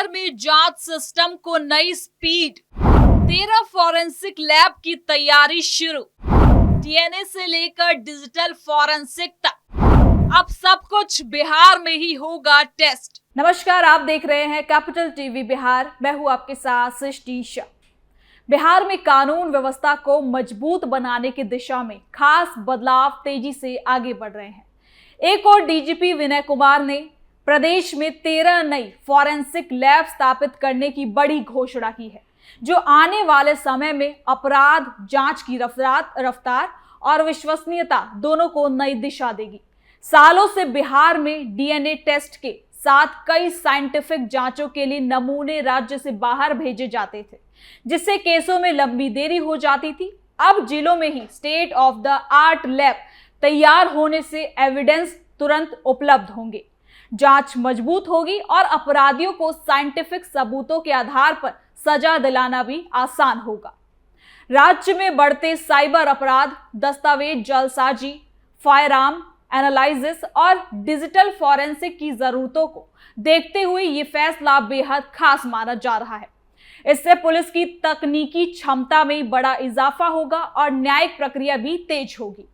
बिहार में जांच सिस्टम को नई स्पीड, 13 फॉरेंसिक लैब की तैयारी शुरू। डीएनए से लेकर डिजिटल फॉरेंसिक तक अब सब कुछ बिहार में ही होगा टेस्ट। नमस्कार, आप देख रहे हैं कैपिटल टीवी बिहार। मैं हूं आपके साथ सृष्टि शाह। बिहार में कानून व्यवस्था को मजबूत बनाने की दिशा में खास बदलाव तेजी से आगे बढ़ रहे हैं। एक और डीजीपी विनय कुमार ने प्रदेश में 13 नई फॉरेंसिक लैब स्थापित करने की बड़ी घोषणा की है, जो आने वाले समय में अपराध जांच की रफ्तार और विश्वसनीयता दोनों को नई दिशा देगी। सालों से बिहार में डीएनए टेस्ट के साथ कई साइंटिफिक जांचों के लिए नमूने राज्य से बाहर भेजे जाते थे, जिससे केसों में लंबी देरी हो जाती थी। अब जिलों में ही state of the art lab तैयार होने से एविडेंस तुरंत उपलब्ध होंगे, जांच मजबूत होगी और अपराधियों को साइंटिफिक सबूतों के आधार पर सजा दिलाना भी आसान होगा। राज्य में बढ़ते साइबर अपराध, दस्तावेज जालसाजी, फायरआर्म एनालिसिस और डिजिटल फॉरेंसिक की जरूरतों को देखते हुए ये फैसला बेहद खास माना जा रहा है। इससे पुलिस की तकनीकी क्षमता में बड़ा इजाफा होगा और न्यायिक प्रक्रिया भी तेज होगी।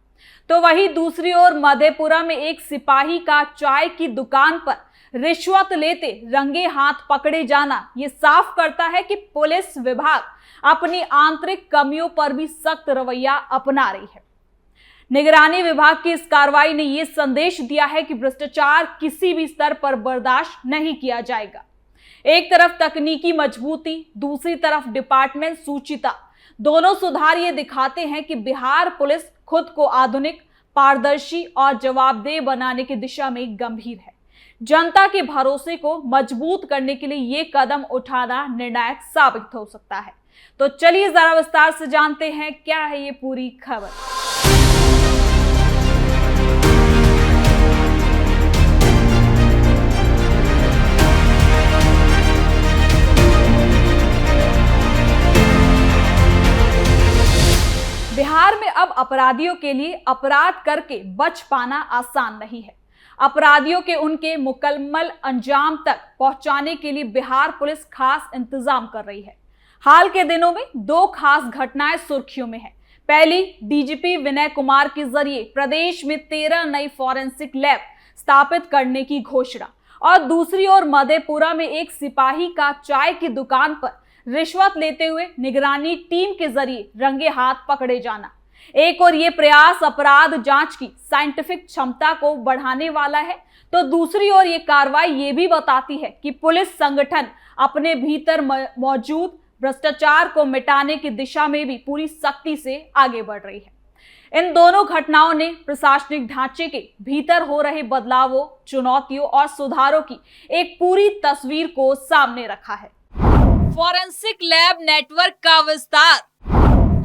तो वहीं दूसरी ओर मधेपुरा में एक सिपाही का चाय की दुकान पर रिश्वत लेते रंगे हाथ पकड़े जाना ये साफ करता है कि पुलिस विभाग अपनी आंतरिक कमियों पर भी सख्त रवैया अपना रही है। निगरानी विभाग की इस कार्रवाई ने यह संदेश दिया है कि भ्रष्टाचार किसी भी स्तर पर बर्दाश्त नहीं किया जाएगा। एक तरफ तकनीकी मजबूती, दूसरी तरफ डिपार्टमेंट सूचिता, दोनों सुधार ये दिखाते हैं कि बिहार पुलिस खुद को आधुनिक, पारदर्शी और जवाबदेह बनाने की दिशा में गंभीर है। जनता के भरोसे को मजबूत करने के लिए ये कदम उठाना निर्णायक साबित हो सकता है। तो चलिए जरा विस्तार से जानते हैं क्या है ये पूरी खबर। बिहार में अब अपराधियों के लिए अपराध करके बच पाना आसान नहीं है। अपराधियों के उनके मुकम्मल अंजाम तक पहुंचाने के लिए बिहार पुलिस खास इंतजाम कर रही है। हाल के दिनों में दो खास घटनाएं सुर्खियों में हैं। पहली, डीजीपी विनय कुमार के जरिए प्रदेश में 13 नई फॉरेंसिक लैब स्थापित करने की घोषणा, और दूसरी ओर मधेपुरा में एक सिपाही का चाय की दुकान पर रिश्वत लेते हुए निगरानी टीम के जरिए रंगे हाथ पकड़े जाना। एक और ये प्रयास अपराध जांच की साइंटिफिक क्षमता को बढ़ाने वाला है, तो दूसरी ओर ये कार्रवाई ये भी बताती है कि पुलिस संगठन अपने भीतर मौजूद भ्रष्टाचार को मिटाने की दिशा में भी पूरी सख्ती से आगे बढ़ रही है। इन दोनों घटनाओं ने प्रशासनिक ढांचे के भीतर हो रहे बदलावों, चुनौतियों और सुधारों की एक पूरी तस्वीर को सामने रखा है। फॉरेंसिक लैब नेटवर्क का विस्तार,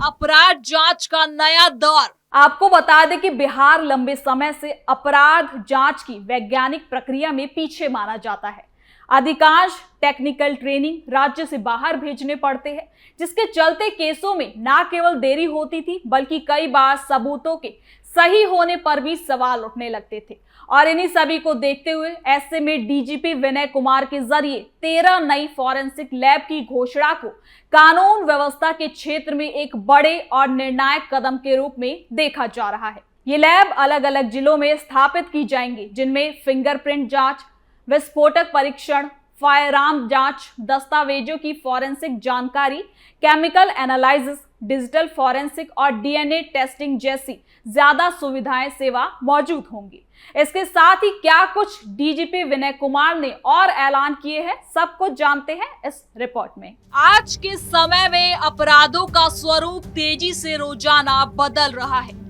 अपराध जांच का नया दौर। आपको बता दें कि बिहार लंबे समय से अपराध जांच की वैज्ञानिक प्रक्रिया में पीछे माना जाता है। अधिकांश टेक्निकल ट्रेनिंग राज्य से बाहर भेजने पड़ते हैं, जिसके चलते केसों में न केवल देरी होती थी, बल्कि कई बार सबूतों के सही होने पर भी सवाल उठने लगते थे। और इन्हीं सभी को देखते हुए ऐसे में डीजीपी विनय कुमार के जरिए 13 नई फॉरेंसिक लैब की घोषणा को कानून व्यवस्था के क्षेत्र में एक बड़े और निर्णायक कदम के रूप में देखा जा रहा है। ये लैब अलग अलग जिलों में स्थापित की जाएंगी, जिनमें फिंगरप्रिंट जांच, विस्फोटक परीक्षण, फायरआर्म जांच, दस्तावेजों की फॉरेंसिक जानकारी, केमिकल एनालिसिस, डिजिटल फॉरेंसिक और डीएनए टेस्टिंग जैसी ज्यादा सुविधाएं सेवा मौजूद होंगी। इसके साथ ही क्या कुछ डीजीपी विनय कुमार ने और ऐलान किए हैं, सब कुछ जानते हैं इस रिपोर्ट में। आज के समय में अपराधों का स्वरूप तेजी से रोजाना बदल रहा है।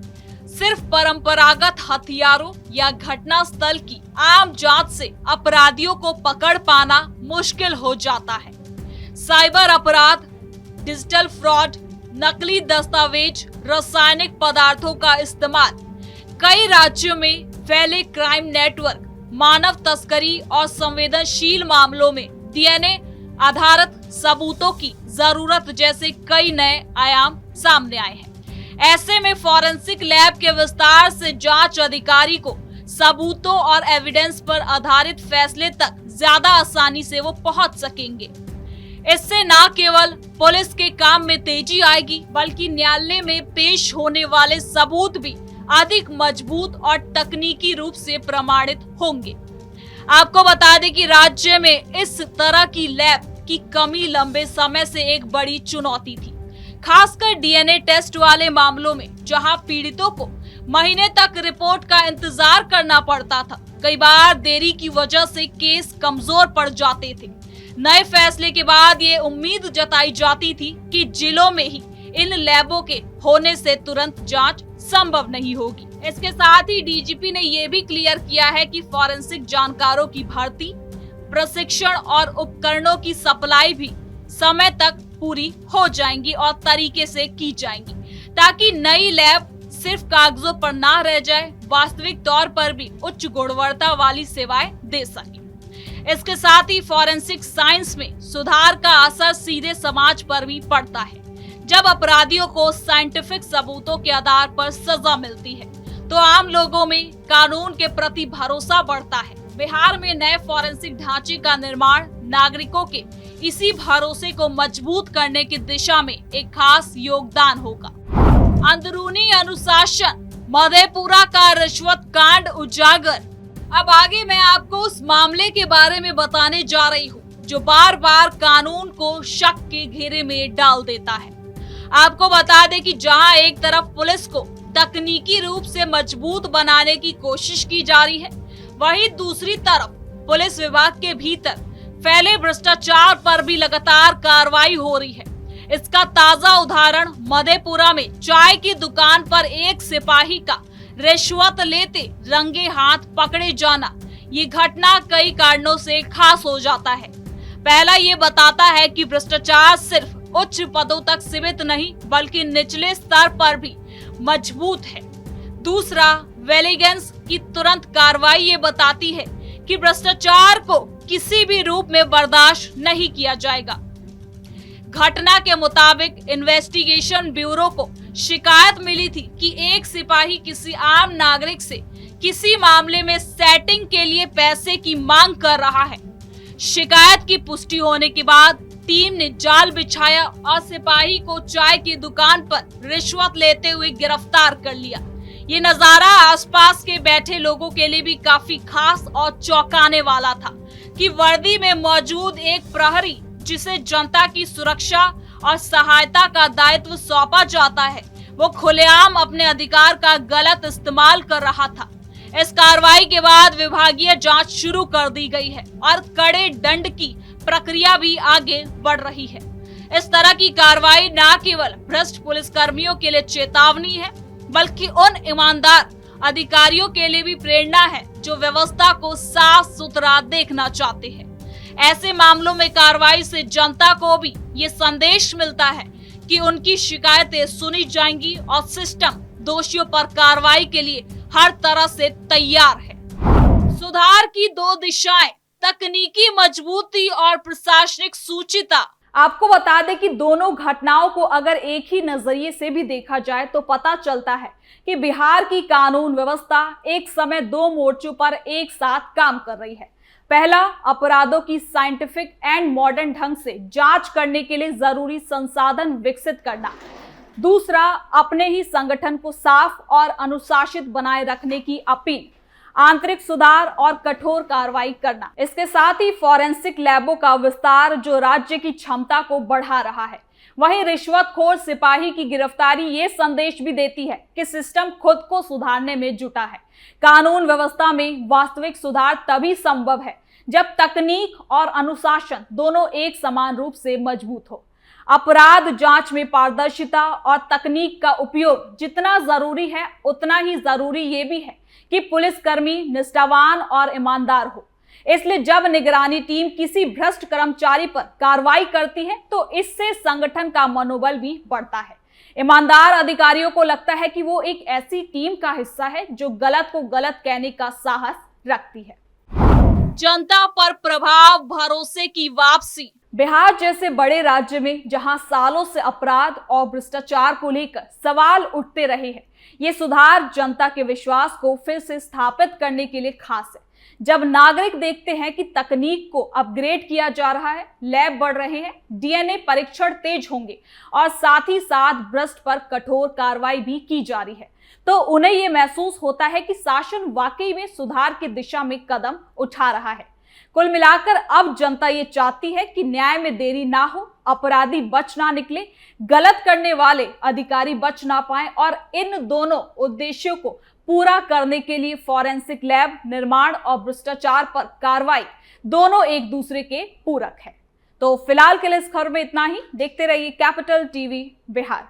सिर्फ परंपरागत हथियारों या घटना स्थल की आम जांच से अपराधियों को पकड़ पाना मुश्किल हो जाता है। साइबर अपराध, डिजिटल फ्रॉड, नकली दस्तावेज, रासायनिक पदार्थों का इस्तेमाल, कई राज्यों में फैले क्राइम नेटवर्क, मानव तस्करी और संवेदनशील मामलों में डीएनए आधारित सबूतों की जरूरत जैसे कई नए आयाम सामने आए हैं। ऐसे में फॉरेंसिक लैब के विस्तार से जांच अधिकारी को सबूतों और एविडेंस पर आधारित फैसले तक ज्यादा आसानी से वो पहुंच सकेंगे। इससे न केवल पुलिस के काम में तेजी आएगी, बल्कि न्यायालय में पेश होने वाले सबूत भी अधिक मजबूत और तकनीकी रूप से प्रमाणित होंगे। आपको बता दें कि राज्य में इस तरह की लैब की कमी लंबे समय से एक बड़ी चुनौती थी, खासकर डीएनए टेस्ट वाले मामलों में, जहां पीड़ितों को महीने तक रिपोर्ट का इंतजार करना पड़ता था। कई बार देरी की वजह से केस कमजोर पड़ जाते थे। नए फैसले के बाद ये उम्मीद जताई जाती थी कि जिलों में ही इन लैबों के होने से तुरंत जांच संभव नहीं होगी। इसके साथ ही डीजीपी ने यह भी क्लियर किया है कि फॉरेंसिक जानकारों की भर्ती, प्रशिक्षण और उपकरणों की सप्लाई भी समय तक पूरी हो जाएंगी और तरीके से की जाएंगी, ताकि नई लैब सिर्फ कागजों पर ना रह जाए, वास्तविक तौर पर भी उच्च गुणवत्ता वाली सेवाएं दे सके। इसके साथ ही फॉरेंसिक साइंस में सुधार का असर सीधे समाज पर भी पड़ता है। जब अपराधियों को साइंटिफिक सबूतों के आधार पर सजा मिलती है, तो आम लोगों में कानून के प्रति भरोसा बढ़ता है। बिहार में नए फॉरेंसिक ढांचे का निर्माण नागरिकों के इसी भरोसे को मजबूत करने की दिशा में एक खास योगदान होगा। अंदरूनी अनुशासन, मधेपुरा का रिश्वत कांड उजागर। अब आगे मैं आपको उस मामले के बारे में बताने जा रही हूँ जो बार बार कानून को शक के घेरे में डाल देता है। आपको बता दें कि जहां एक तरफ पुलिस को तकनीकी रूप से मजबूत बनाने की कोशिश की जा रही है, वहीं दूसरी तरफ पुलिस विभाग के भीतर फैले भ्रष्टाचार पर भी लगातार कार्रवाई हो रही है। इसका ताजा उदाहरण मधेपुरा में चाय की दुकान पर एक सिपाही का रिश्वत लेते रंगे हाथ पकड़े जाना। ये घटना कई कारणों से खास हो जाता है। पहला, ये बताता है कि भ्रष्टाचार सिर्फ उच्च पदों तक सीमित नहीं, बल्कि निचले स्तर पर भी मजबूत है। दूसरा, विजिलेंस की तुरंत कार्रवाई ये बताती है कि भ्रष्टाचार को किसी भी रूप में बर्दाश्त नहीं किया जाएगा। घटना के मुताबिक इन्वेस्टिगेशन ब्यूरो को शिकायत मिली थी कि एक सिपाही किसी आम नागरिक से किसी मामले में सेटिंग के लिए पैसे की मांग कर रहा है। शिकायत की पुष्टि होने के बाद टीम ने जाल बिछाया और सिपाही को चाय की दुकान पर रिश्वत लेते हुए गिरफ्तार कर लिया। ये नजारा आसपास के बैठे लोगों के लिए भी काफी खास और चौंकाने वाला था कि वर्दी में मौजूद एक प्रहरी, जिसे जनता की सुरक्षा और सहायता का दायित्व सौंपा जाता है, वो खुलेआम अपने अधिकार का गलत इस्तेमाल कर रहा था। इस कार्रवाई के बाद विभागीय जांच शुरू कर दी गई है और कड़े दंड की प्रक्रिया भी आगे बढ़ रही है। इस तरह की कार्रवाई न केवल भ्रष्ट पुलिसकर्मियों के लिए चेतावनी है, बल्कि उन ईमानदार अधिकारियों के लिए भी प्रेरणा है जो व्यवस्था को साफ सुथरा देखना चाहते हैं। ऐसे मामलों में कार्रवाई से जनता को भी ये संदेश मिलता है कि उनकी शिकायतें सुनी जाएंगी और सिस्टम दोषियों पर कार्रवाई के लिए हर तरह से तैयार है। सुधार की दो दिशाएं, तकनीकी मजबूती और प्रशासनिक सूचिता। आपको बता दें कि दोनों घटनाओं को अगर एक ही नजरिए से भी देखा जाए तो पता चलता है कि बिहार की कानून व्यवस्था एक समय दो मोर्चों पर एक साथ काम कर रही है। पहला, अपराधों की साइंटिफिक एंड मॉडर्न ढंग से जांच करने के लिए जरूरी संसाधन विकसित करना। दूसरा, अपने ही संगठन को साफ और अनुशासित बनाए रखने की अपील, आंतरिक सुधार और कठोर कार्रवाई करना। इसके साथ ही फॉरेंसिक लैबों का विस्तार जो राज्य की क्षमता को बढ़ा रहा है। वहीं रिश्वतखोर सिपाही की गिरफ्तारी ये संदेश भी देती है कि सिस्टम खुद को सुधारने में जुटा है। कानून व्यवस्था में वास्तविक सुधार तभी संभव है जब तकनीक और अनुशासन दोनों एक समान रूप से मजबूत हो। अपराध जांच में पारदर्शिता और तकनीक का उपयोग जितना जरूरी है, उतना ही जरूरी ये भी है कि पुलिसकर्मी निष्ठावान और ईमानदार हो। इसलिए जब निगरानी टीम किसी भ्रष्ट कर्मचारी पर कार्रवाई करती है तो इससे संगठन का मनोबल भी बढ़ता है। ईमानदार अधिकारियों को लगता है कि वो एक ऐसी टीम का हिस्सा है जो गलत को गलत कहने का साहस रखती है। जनता पर प्रभाव, भरोसे की वापसी। बिहार जैसे बड़े राज्य में जहां सालों से अपराध और भ्रष्टाचार को लेकर सवाल उठते रहे हैं, ये सुधार जनता के विश्वास को फिर से स्थापित करने के लिए खास है। जब नागरिक देखते हैं कि तकनीक को अपग्रेड किया जा रहा है, लैब बढ़ रहे हैं, डीएनए परीक्षण तेज होंगे और साथ ही साथ भ्रष्ट पर कठोर कार्रवाई भी की जा रही है, तो उन्हें यह महसूस होता है कि शासन वाकई में सुधार की दिशा में कदम उठा रहा है। कुल मिलाकर अब जनता ये चाहती है कि न्याय में देरी ना हो, अपराधी बच ना निकले, गलत करने वाले अधिकारी बच ना पाए और इन दोनों उद्देश्यों को पूरा करने के लिए फॉरेंसिक लैब निर्माण और भ्रष्टाचार पर कार्रवाई दोनों एक दूसरे के पूरक है। तो फिलहाल के लिए इस खबर में इतना ही। देखते रहिए कैपिटल टीवी बिहार।